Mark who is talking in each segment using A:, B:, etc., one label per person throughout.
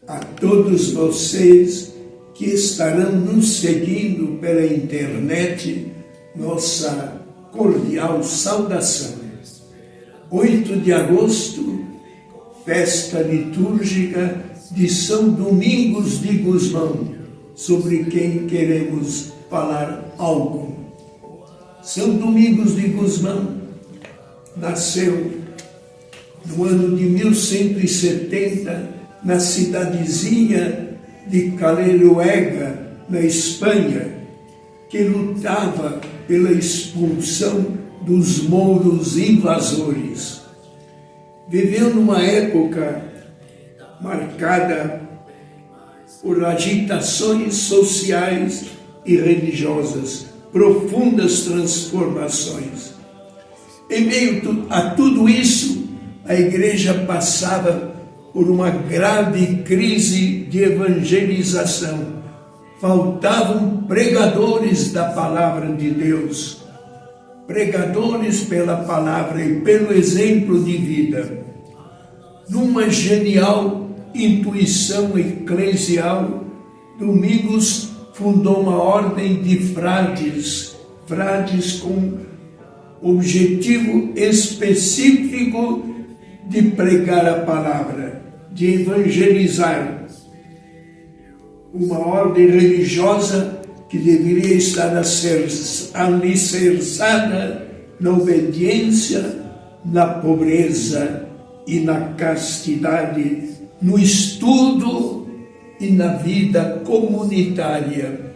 A: a todos vocês que estarão nos seguindo pela internet, nossa cordial saudação. 8 de agosto, festa litúrgica de São Domingos de Gusmão, sobre quem queremos falar algo. São Domingos de Gusmão nasceu no ano de 1170 na cidadezinha de Caleruega, na Espanha, que lutava pela expulsão dos mouros invasores. Viveu numa época marcada por agitações sociais e religiosas, profundas transformações. Em meio a tudo isso, a igreja passava por uma grave crise de evangelização. Faltavam pregadores da palavra de Deus, pregadores pela palavra e pelo exemplo de vida. Numa genial intuição eclesial, Domingos fundou uma ordem de frades com objetivo específico de pregar a palavra, de evangelizar. Uma ordem religiosa que deveria estar alicerçada na obediência, na pobreza e na castidade, no estudo e na vida comunitária.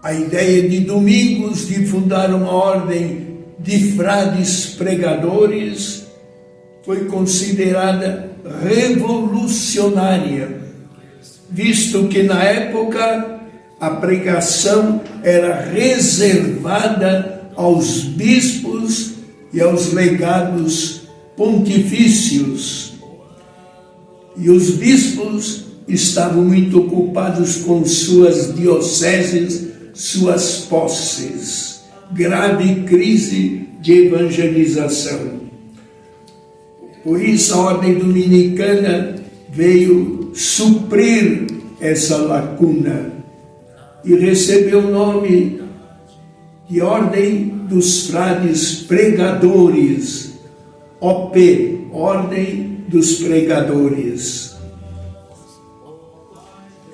A: A ideia de Domingos de fundar uma ordem de frades pregadores foi considerada revolucionária, visto que na época a pregação era reservada aos bispos e aos legados pontifícios. E os bispos estavam muito ocupados com suas dioceses, suas posses. Grave crise de evangelização. Por isso a ordem dominicana veio suprir essa lacuna e recebeu o nome de Ordem dos Frades Pregadores, OP, Ordem dos Pregadores.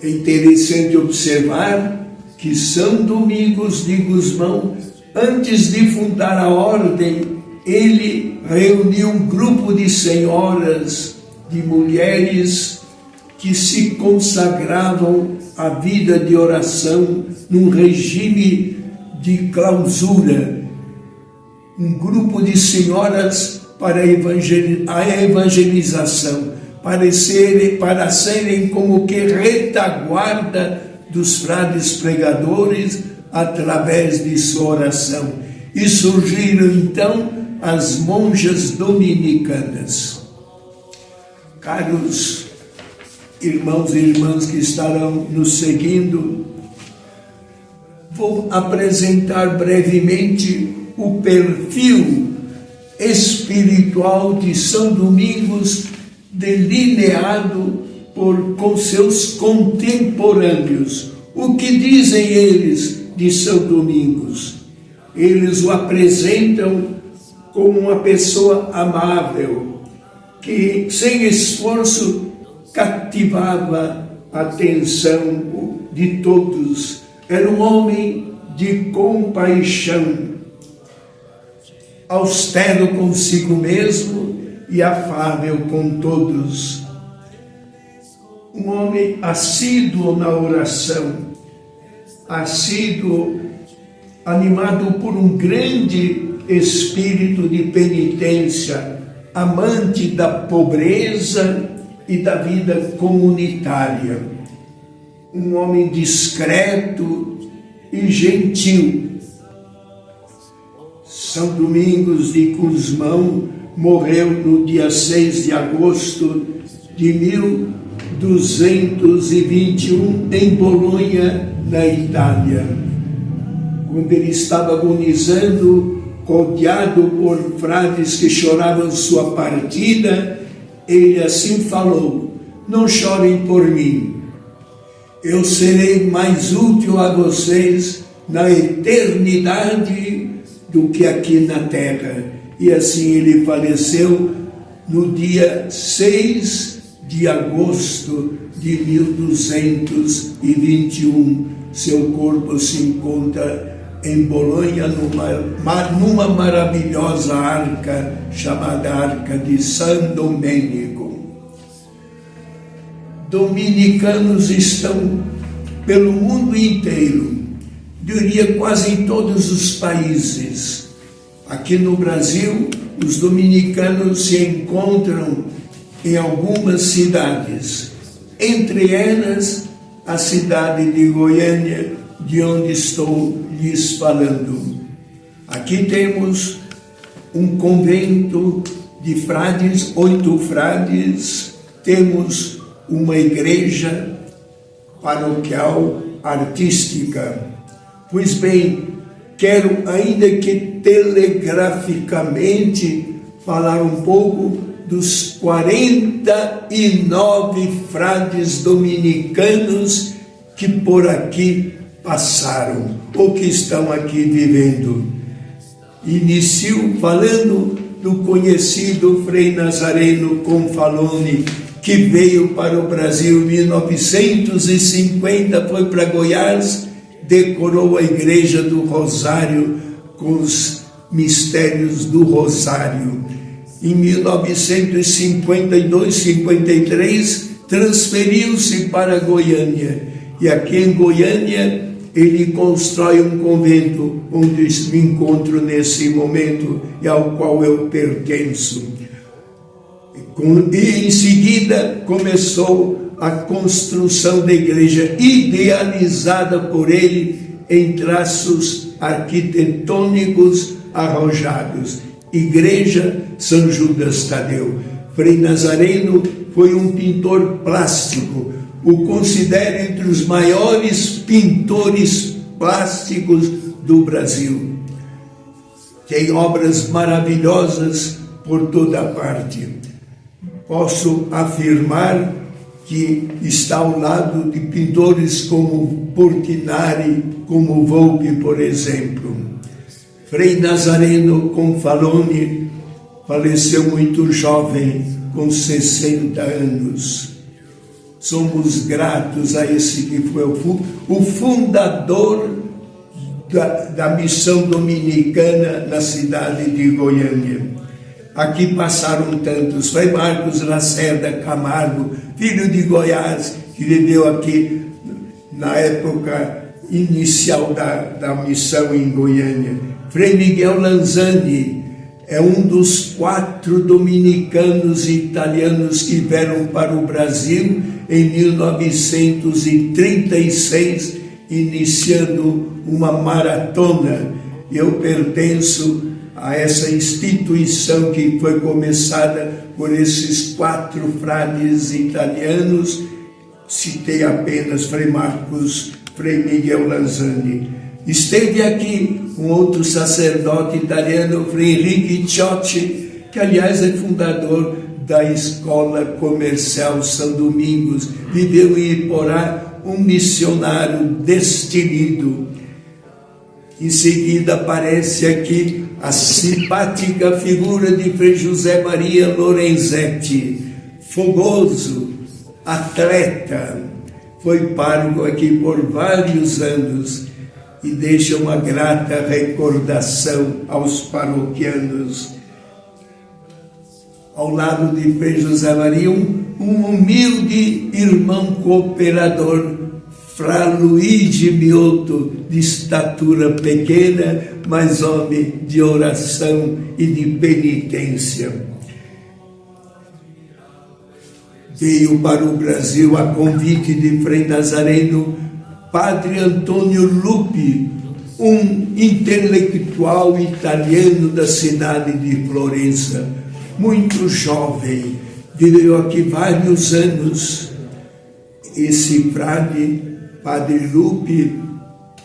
A: É interessante observar que São Domingos de Gusmão, antes de fundar a ordem, ele reuniu um grupo de senhoras, de mulheres que se consagravam à vida de oração num regime de clausura. Um grupo de senhoras para a evangelização, para serem como que retaguarda dos frades pregadores através de sua oração. E surgiram então as monjas dominicanas. Caros irmãos e irmãs que estarão nos seguindo, vou apresentar brevemente o perfil espiritual de São Domingos, delineado com seus contemporâneos. O que dizem eles de São Domingos? Eles o apresentam como uma pessoa amável, que sem esforço cativava a atenção de todos. Era um homem de compaixão, austero consigo mesmo e afável com todos. Um homem assíduo na oração, assíduo, animado por um grande espírito de penitência, amante da pobreza e da vida comunitária. Um homem discreto e gentil. São Domingos de Gusmão morreu no dia 6 de agosto de 1221 em Bolonha, na Itália. Quando ele estava agonizando, rodeado por frades que choravam sua partida, ele assim falou: não chorem por mim. Eu serei mais útil a vocês na eternidade do que aqui na terra. E assim ele faleceu no dia 6 de agosto de 1221. Seu corpo se encontra em Bolonha, numa maravilhosa arca chamada Arca de San Domenico. Dominicanos estão pelo mundo inteiro, diria quase em todos os países. Aqui no Brasil, os dominicanos se encontram em algumas cidades, entre elas a cidade de Goiânia, de onde estou lhes falando. Aqui temos um convento de frades, 8 frades, temos uma igreja paroquial artística. Pois bem, quero ainda que telegraficamente falar um pouco dos 49 frades dominicanos que por aqui passaram, ou que estão aqui vivendo. Inicio falando do conhecido Frei Nazareno Confalone, que veio para o Brasil em 1950, foi para Goiás, decorou a Igreja do Rosário com os mistérios do Rosário. Em 1952, 53, transferiu-se para Goiânia. E aqui em Goiânia, ele constrói um convento onde me encontro nesse momento e ao qual eu pertenço. E em seguida começou a construção da igreja, idealizada por ele em traços arquitetônicos arrojados. Igreja São Judas Tadeu. Frei Nazareno foi um pintor plástico, o considero entre os maiores pintores plásticos do Brasil. Tem obras maravilhosas por toda parte. Posso afirmar que está ao lado de pintores como Portinari, como Volpi, por exemplo. Frei Nazareno Confalone faleceu muito jovem, com 60 anos. Somos gratos a esse que foi o fundador da missão dominicana na cidade de Goiânia. Aqui passaram tantos, Frei Marcos Lacerda Camargo, filho de Goiás, que viveu aqui na época inicial da missão em Goiânia. Frei Miguel Lanzani é um dos 4 dominicanos italianos que vieram para o Brasil em 1936, iniciando uma maratona. Eu pertenço a essa instituição que foi começada por esses 4 frades italianos. Citei apenas Frei Marcos, Frei Miguel Lanzani. Esteve aqui um outro sacerdote italiano, Frei Henrique Ciotti, que aliás é fundador da Escola Comercial São Domingos, viveu em Iporá, um missionário destemido. Em seguida aparece aqui a simpática figura de Frei José Maria Lorenzetti, fogoso, atleta, foi pároco aqui por vários anos e deixa uma grata recordação aos paroquianos. Ao lado de Frei José Maria, um humilde irmão cooperador, Fra Luigi Miotto, de estatura pequena, mas homem de oração e de penitência. Veio para o Brasil a convite de Frei Nazareno, Padre Antônio Lupi, um intelectual italiano da cidade de Florença, muito jovem, viveu aqui vários anos. Esse frade, Padre Lupi,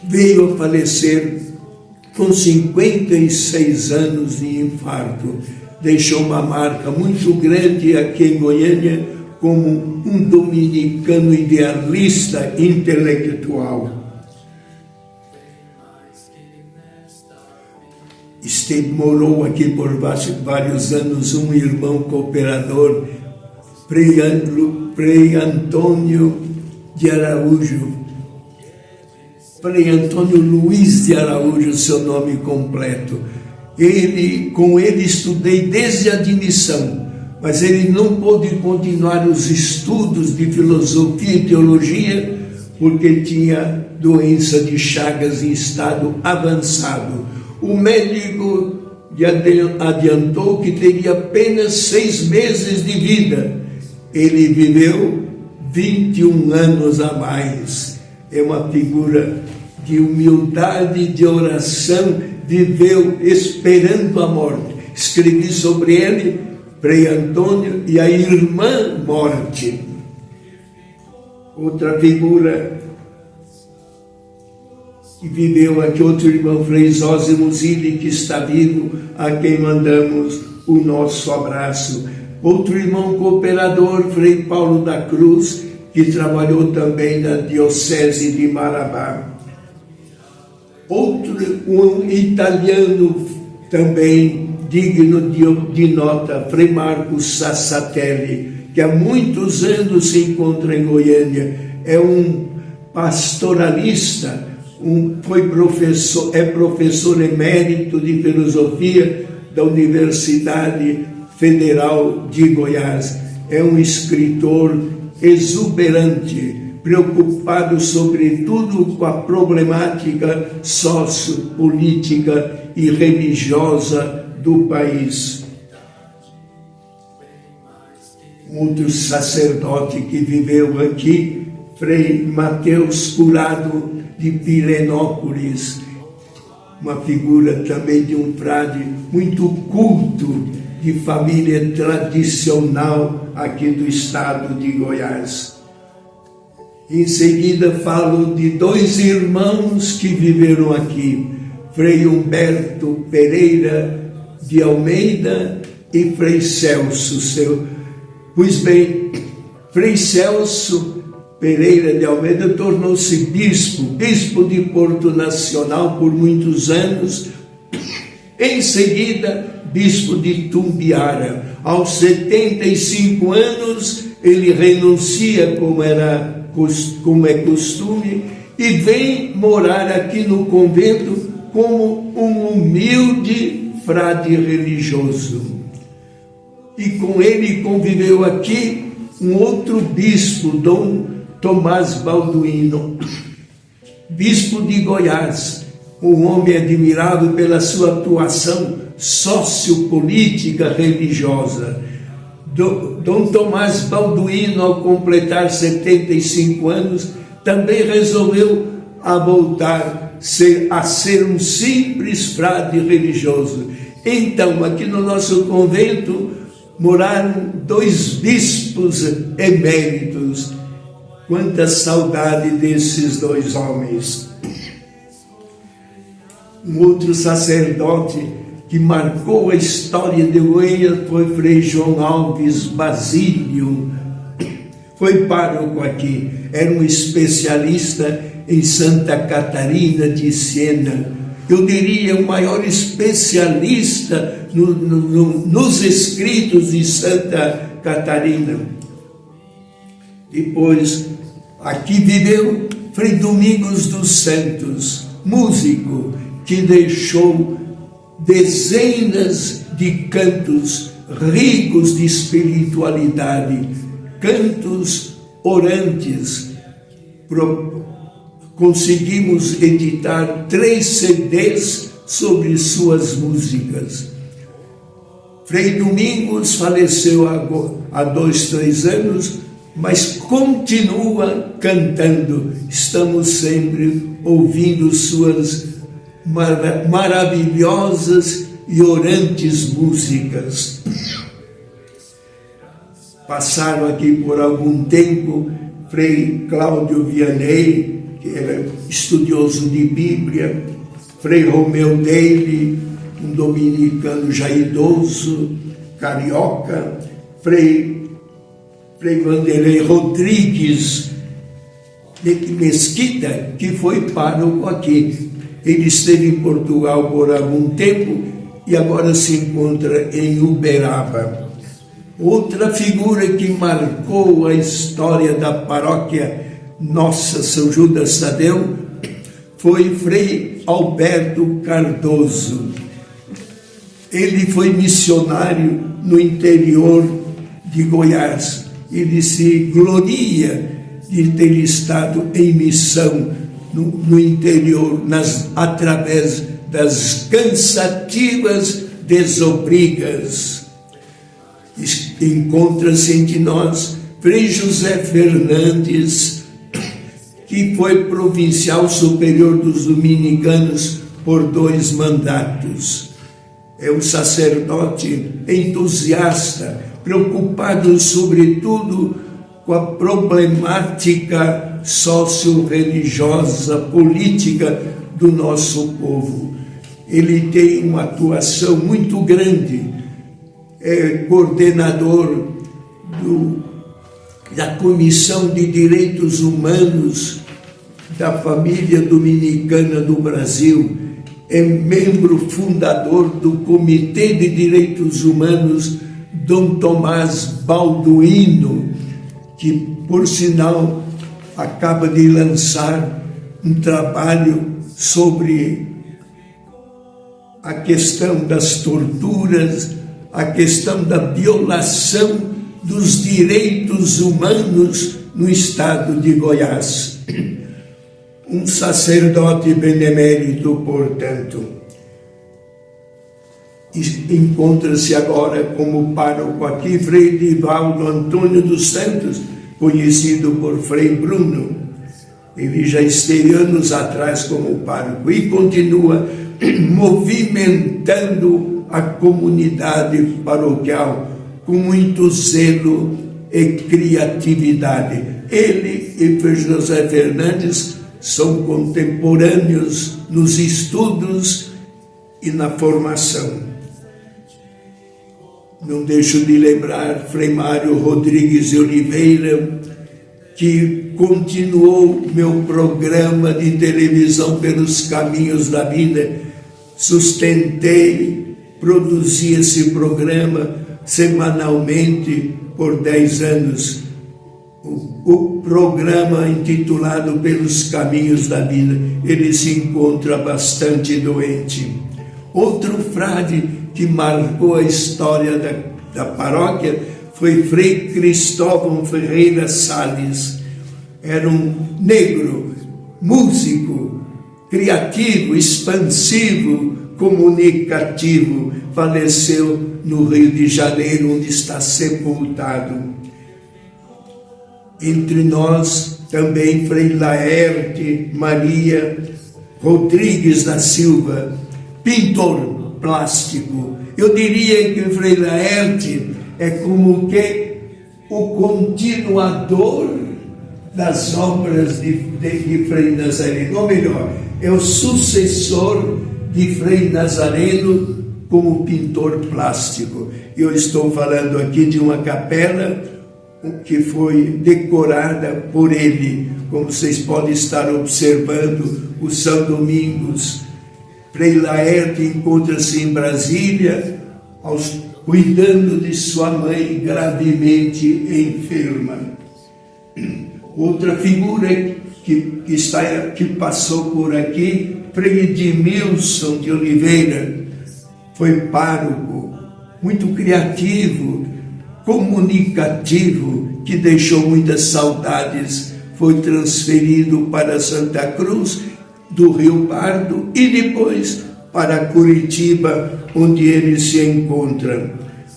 A: veio a falecer com 56 anos de infarto. Deixou uma marca muito grande aqui em Goiânia, como um dominicano idealista intelectual. Morou aqui por vários anos um irmão cooperador, Frei Antônio de Araújo, Frei Antônio Luiz de Araújo, seu nome completo. Com ele estudei desde a admissão, mas ele não pôde continuar os estudos de filosofia e teologia porque tinha doença de Chagas em estado avançado. O médico adiantou que teria apenas 6 meses de vida. Ele viveu 21 anos a mais. É uma figura de humildade, de oração, viveu esperando a morte. Escrevi sobre ele, Frei Antônio e a irmã morte. Outra figura que viveu aqui, outro irmão, Frei Zósimo Zilli, que está vivo, a quem mandamos o nosso abraço. Outro irmão cooperador, Frei Paulo da Cruz, que trabalhou também na Diocese de Marabá. Outro, um italiano também digno de nota, Frei Marcos Sassatelli, que há muitos anos se encontra em Goiânia. É um pastoralista, é professor emérito de filosofia da Universidade Federal de Goiás. É um escritor exuberante, preocupado sobretudo com a problemática sociopolítica e religiosa do país. Outro sacerdote que viveu aqui, Frei Mateus Curado de Pirenópolis, uma figura também de um frade muito culto, de família tradicional aqui do estado de Goiás. Em seguida falo de 2 irmãos que viveram aqui, Frei Humberto Pereira de Almeida e Frei Celso. Pois bem, Frei Celso Pereira de Almeida tornou-se bispo de Porto Nacional por muitos anos. Em seguida, bispo de Tumbiara. Aos 75 anos, ele renuncia, como é costume, e vem morar aqui no convento como um humilde frade religioso. E com ele conviveu aqui um outro bispo, Dom Tomás Balduino, bispo de Goiás, um homem admirável pela sua atuação sociopolítica religiosa. Dom Tomás Balduino, ao completar 75 anos, também resolveu voltar a ser um simples frade religioso. Então, aqui no nosso convento, moraram 2 bispos eméritos. Quanta saudade desses 2 homens. Um outro sacerdote que marcou a história de Goiânia foi Frei João Alves Basílio. Foi pároco aqui, era um especialista em Santa Catarina de Siena. Eu diria o maior especialista nos escritos de Santa Catarina. Depois, aqui viveu Frei Domingos dos Santos, músico, que deixou dezenas de cantos ricos de espiritualidade, cantos orantes. Conseguimos editar 3 CDs sobre suas músicas. Frei Domingos faleceu há 2, 3 anos, mas continua cantando. Estamos sempre ouvindo suas maravilhosas e orantes músicas. Passaram aqui por algum tempo Frei Cláudio Vianney, que era estudioso de Bíblia, Frei Romeu Daly, um dominicano já idoso, carioca, Frei Frei Vanderlei Rodrigues Mesquita, que foi pároco aqui. Ele esteve em Portugal por algum tempo e agora se encontra em Uberaba. Outra figura que marcou a história da paróquia Nossa São Judas Tadeu foi Frei Alberto Cardoso. Ele foi missionário no interior de Goiás. Ele se gloria de ter estado em missão no interior, através das cansativas desobrigas. Encontra-se entre nós Frei José Fernandes, que foi provincial superior dos dominicanos por 2 mandatos. É um sacerdote entusiasta, preocupado sobretudo com a problemática socio-religiosa, política do nosso povo. Ele tem uma atuação muito grande, é coordenador da Comissão de Direitos Humanos da Família Dominicana do Brasil, é membro fundador do Comitê de Direitos Humanos Dom Tomás Balduino, que, por sinal, acaba de lançar um trabalho sobre a questão das torturas, a questão da violação dos direitos humanos no estado de Goiás. Um sacerdote benemérito, portanto. Encontra-se agora como pároco aqui Frei Divaldo Antônio dos Santos, conhecido por Frei Bruno. Ele já esteve anos atrás como pároco e continua movimentando a comunidade paroquial com muito zelo e criatividade. Ele e Frei José Fernandes são contemporâneos nos estudos e na formação. Não deixo de lembrar Frei Mário Rodrigues de Oliveira, que continuou meu programa de televisão Pelos Caminhos da Vida. Sustentei, produzi esse programa semanalmente por 10 anos. O programa intitulado Pelos Caminhos da Vida. Ele se encontra bastante doente. Outro frade que marcou a história da paróquia foi Frei Cristóvão Ferreira Salles. Era um negro, músico, criativo, expansivo, comunicativo. Faleceu no Rio de Janeiro, onde está sepultado. Entre nós também Frei Laerte Maria Rodrigues da Silva, pintor plástico. Eu diria que o Frei Laerte é como que o continuador das obras de Frei Nazareno, ou melhor, é o sucessor de Frei Nazareno como pintor plástico. Eu estou falando aqui de uma capela que foi decorada por ele, como vocês podem estar observando, o São Domingos. Frei Laerte encontra-se em Brasília, cuidando de sua mãe gravemente enferma. Outra figura que passou por aqui, Frei Edmilson de Oliveira, foi pároco, muito criativo, comunicativo, que deixou muitas saudades. Foi transferido para Santa Cruz do Rio Pardo e depois para Curitiba, onde ele se encontra.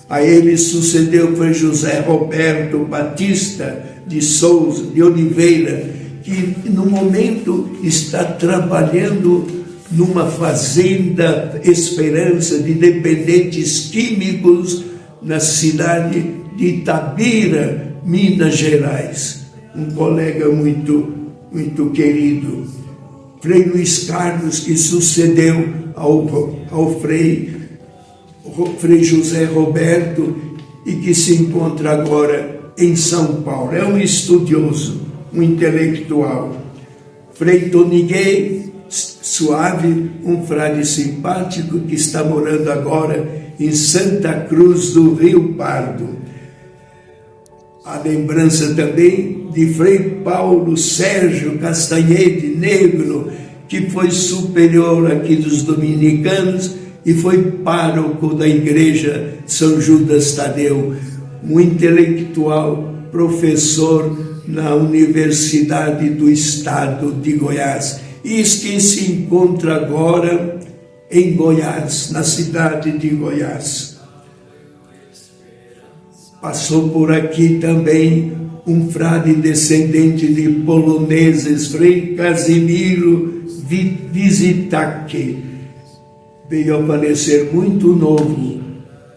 A: A ele sucedeu Frei José Roberto Batista de Souza, de Oliveira, que no momento está trabalhando numa fazenda Esperança de dependentes químicos na cidade de Itabira, Minas Gerais. Um colega muito querido. Frei Luiz Carlos, que sucedeu ao Frei José Roberto e que se encontra agora em São Paulo. É um estudioso, um intelectual. Frei Toniguei Suave, um frade simpático que está morando agora em Santa Cruz do Rio Pardo. A lembrança também de Frei Paulo Sérgio Castanhede Negro, que foi superior aqui dos dominicanos e foi pároco da igreja São Judas Tadeu, um intelectual, professor na Universidade do Estado de Goiás. E que se encontra agora em Goiás, na cidade de Goiás. Passou por aqui também um frade descendente de poloneses, Frei Casimiro Visitaque. Veio a falecer muito novo,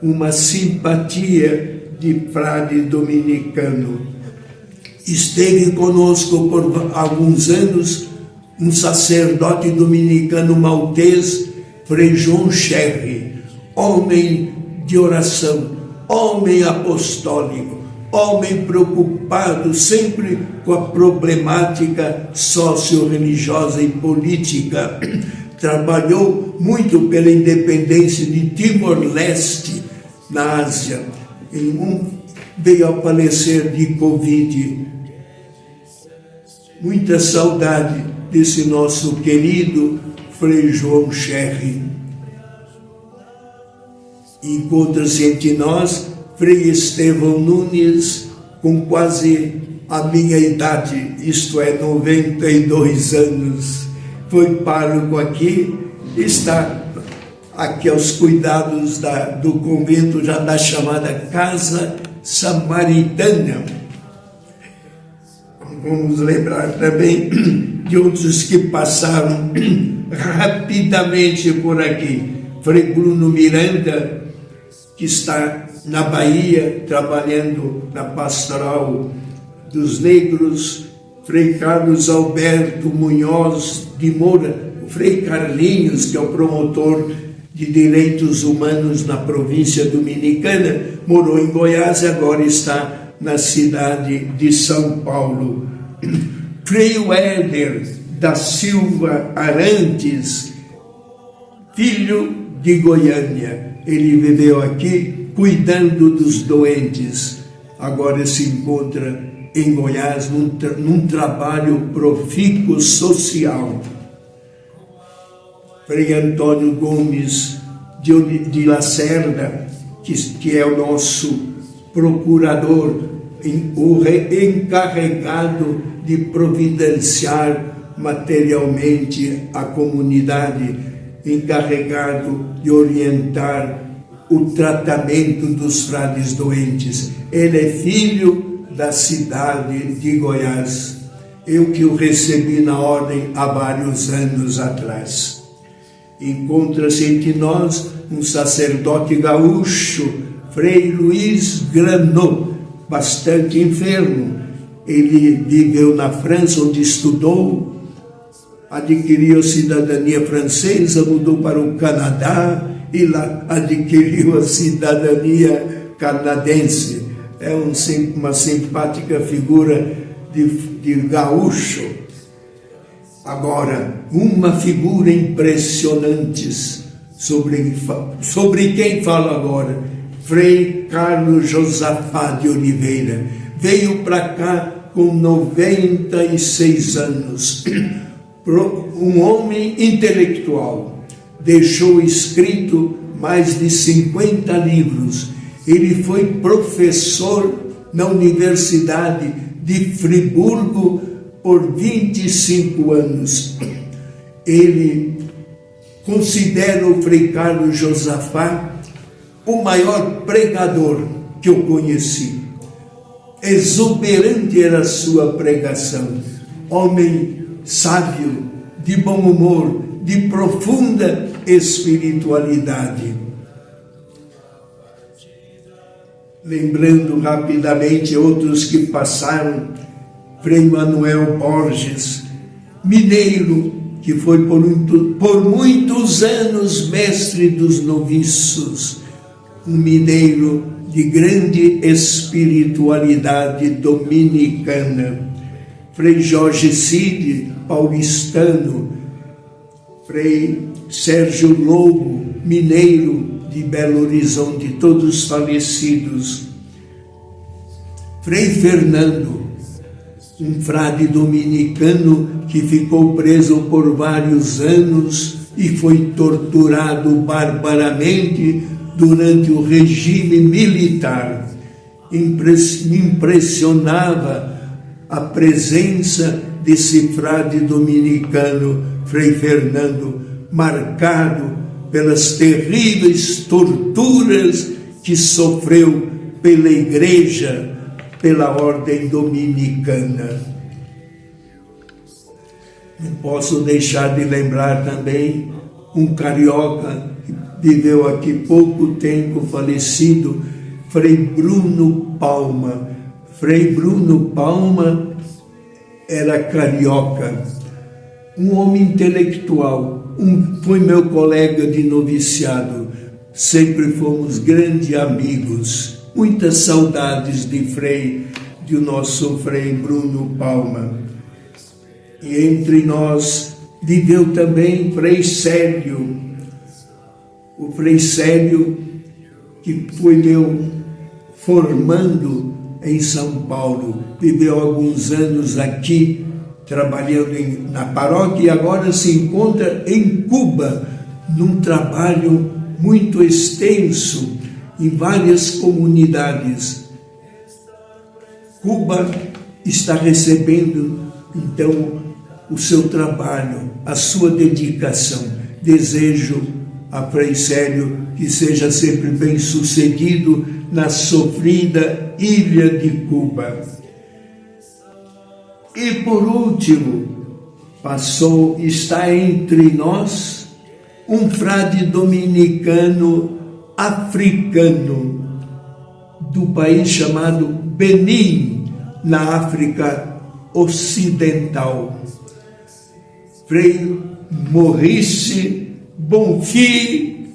A: uma simpatia de frade dominicano. Esteve conosco por alguns anos um sacerdote dominicano maltês, Frei João Cherry, homem de oração, homem apostólico, homem preocupado sempre com a problemática socio-religiosa e política. Trabalhou muito pela independência de Timor-Leste, na Ásia. Veio a falecer de Covid. Muita saudade desse nosso querido Frei João Cherry. Encontra-se entre nós Frei Estevão Nunes, com quase a minha idade, isto é, 92 anos. Foi pároco aqui, está aqui aos cuidados do convento, já da chamada Casa Samaritana. Vamos lembrar também de outros que passaram rapidamente por aqui. Frei Bruno Miranda, que está na Bahia, trabalhando na pastoral dos negros. Frei Carlos Alberto Munhoz de Moura, o Frei Carlinhos, que é o promotor de direitos humanos na província dominicana, morou em Goiás e agora está na cidade de São Paulo. Frei Wéder da Silva Arantes, filho de Goiânia. Ele viveu aqui cuidando dos doentes. Agora se encontra em Goiás num trabalho profícuo social. Frei Antônio Gomes de Lacerda, que é o nosso procurador, o encarregado de providenciar materialmente a comunidade, encarregado de orientar o tratamento dos frades doentes. Ele é filho da cidade de Goiás. Eu que o recebi na ordem há vários anos atrás. Encontra-se entre nós um sacerdote gaúcho, Frei Luiz Granot, bastante enfermo. Ele viveu na França, onde estudou, adquiriu a cidadania francesa, mudou para o Canadá e lá adquiriu a cidadania canadense. É uma simpática figura de gaúcho. Agora, uma figura impressionante sobre quem falo agora, Frei Carlos Josafá de Oliveira. Veio para cá com 96 anos, um homem intelectual, deixou escrito mais de 50 livros. Ele foi professor na Universidade de Friburgo por 25 anos. Ele considera o Frei Carlos Josafá o maior pregador que eu conheci. Exuberante era a sua pregação. Homem sábio, de bom humor, de profunda espiritualidade. Lembrando rapidamente outros que passaram, Frei Manuel Borges, mineiro, que foi por muitos anos mestre dos noviços, um mineiro de grande espiritualidade dominicana. Frei Jorge Cid, paulistano, Frei Sérgio Lobo, mineiro de Belo Horizonte, todos falecidos. Frei Fernando, um frade dominicano que ficou preso por vários anos e foi torturado barbaramente durante o regime militar. Me impressionava a presença desse frade dominicano, Frei Fernando, marcado pelas terríveis torturas que sofreu pela Igreja, pela ordem dominicana. Não posso deixar de lembrar também um carioca que viveu aqui pouco tempo, falecido, Frei Bruno Palma. Frei Bruno Palma era carioca, um homem intelectual, foi meu colega de noviciado, sempre fomos grandes amigos, muitas saudades de nosso Frei Bruno Palma. E entre nós viveu também Frei Célio, o Frei Célio que foi meu formando em São Paulo, viveu alguns anos aqui, trabalhando na paróquia e agora se encontra em Cuba, num trabalho muito extenso em várias comunidades. Cuba está recebendo, então, o seu trabalho, a sua dedicação. Desejo a Frei Célio que seja sempre bem sucedido na sofrida ilha de Cuba. E por último, está entre nós um frade dominicano africano do país chamado Benin, na África Ocidental. Frei Maurice Bonfim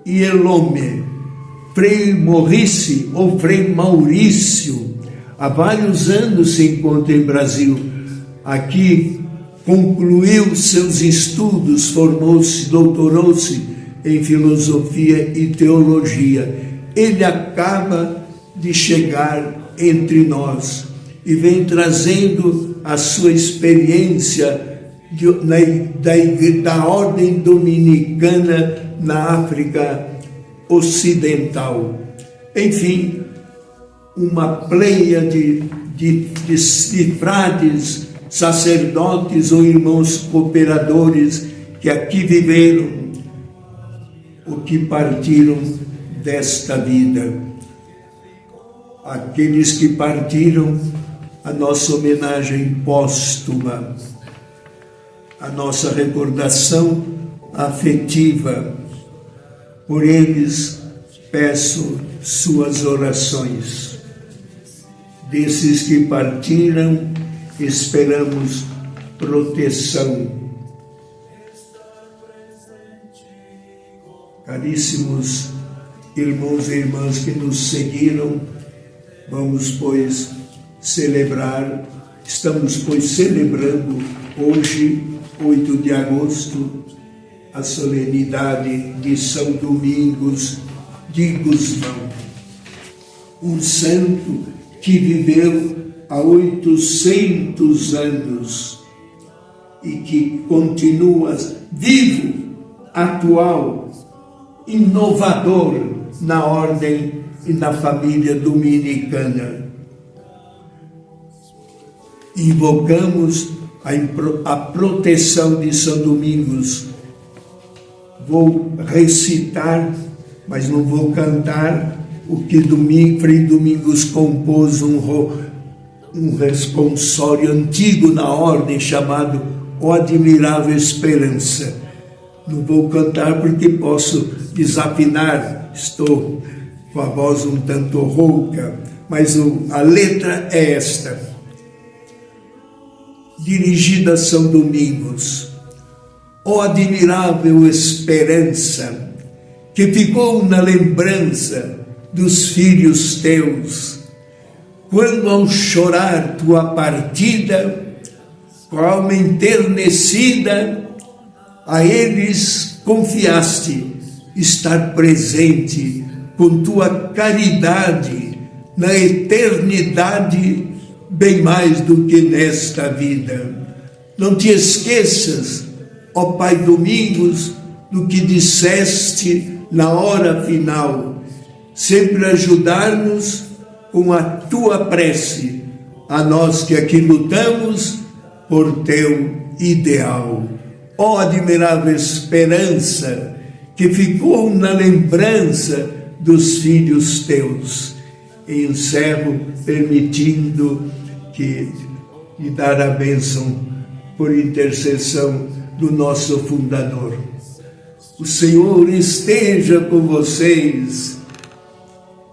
A: e Elome. Frei Maurice ou Frei Maurício, há vários anos se encontra em Brasil. Aqui concluiu seus estudos, formou-se, doutorou-se em filosofia e teologia. Ele acaba de chegar entre nós e vem trazendo a sua experiência da ordem dominicana na África Ocidental. Enfim, uma pleia de frades, sacerdotes ou irmãos cooperadores que aqui viveram ou que partiram desta vida. Aqueles que partiram, a nossa homenagem póstuma, a nossa recordação afetiva. Por eles peço suas orações. Desses que partiram, esperamos proteção. Caríssimos irmãos e irmãs que nos seguiram, vamos, pois, estamos, pois, celebrando hoje, 8 de agosto, a solenidade de São Domingos de Gusmão, um santo que viveu há 800 anos e que continua vivo, atual, inovador na ordem e na família dominicana. Invocamos a proteção de São Domingos. Vou recitar, mas não vou cantar, o que Frei Domingos compôs um responsório antigo na ordem chamado O Admirável Esperança. Não vou cantar porque posso desafinar, estou com a voz um tanto rouca, mas a letra é esta. Dirigida a São Domingos. Ó admirável esperança, que ficou na lembrança dos filhos teus. Quando ao chorar tua partida, com a alma enternecida, a eles confiaste estar presente com tua caridade na eternidade, bem mais do que nesta vida. Não te esqueças, ó Pai Domingos, do que disseste na hora final, sempre ajudar-nos com a tua prece, a nós que aqui lutamos por teu ideal. Ó admirável esperança que ficou na lembrança dos filhos teus. E encerro permitindo que lhe dar a bênção por intercessão do nosso fundador. O Senhor esteja com vocês.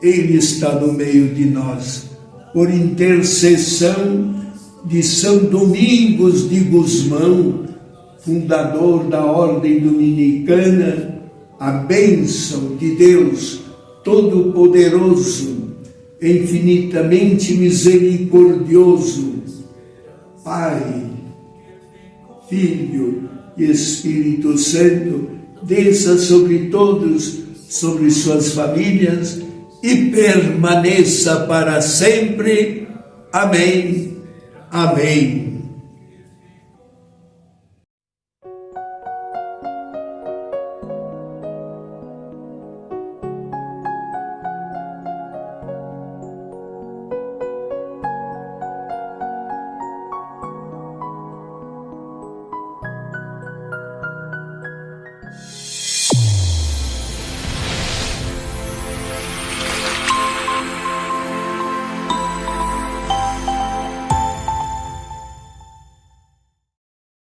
A: Ele está no meio de nós. Por intercessão de São Domingos de Gusmão, fundador da Ordem Dominicana, a bênção de Deus Todo-Poderoso, infinitamente misericordioso, Pai, Filho e Espírito Santo, desça sobre todos, sobre suas famílias e permaneça para sempre. Amém. Amém.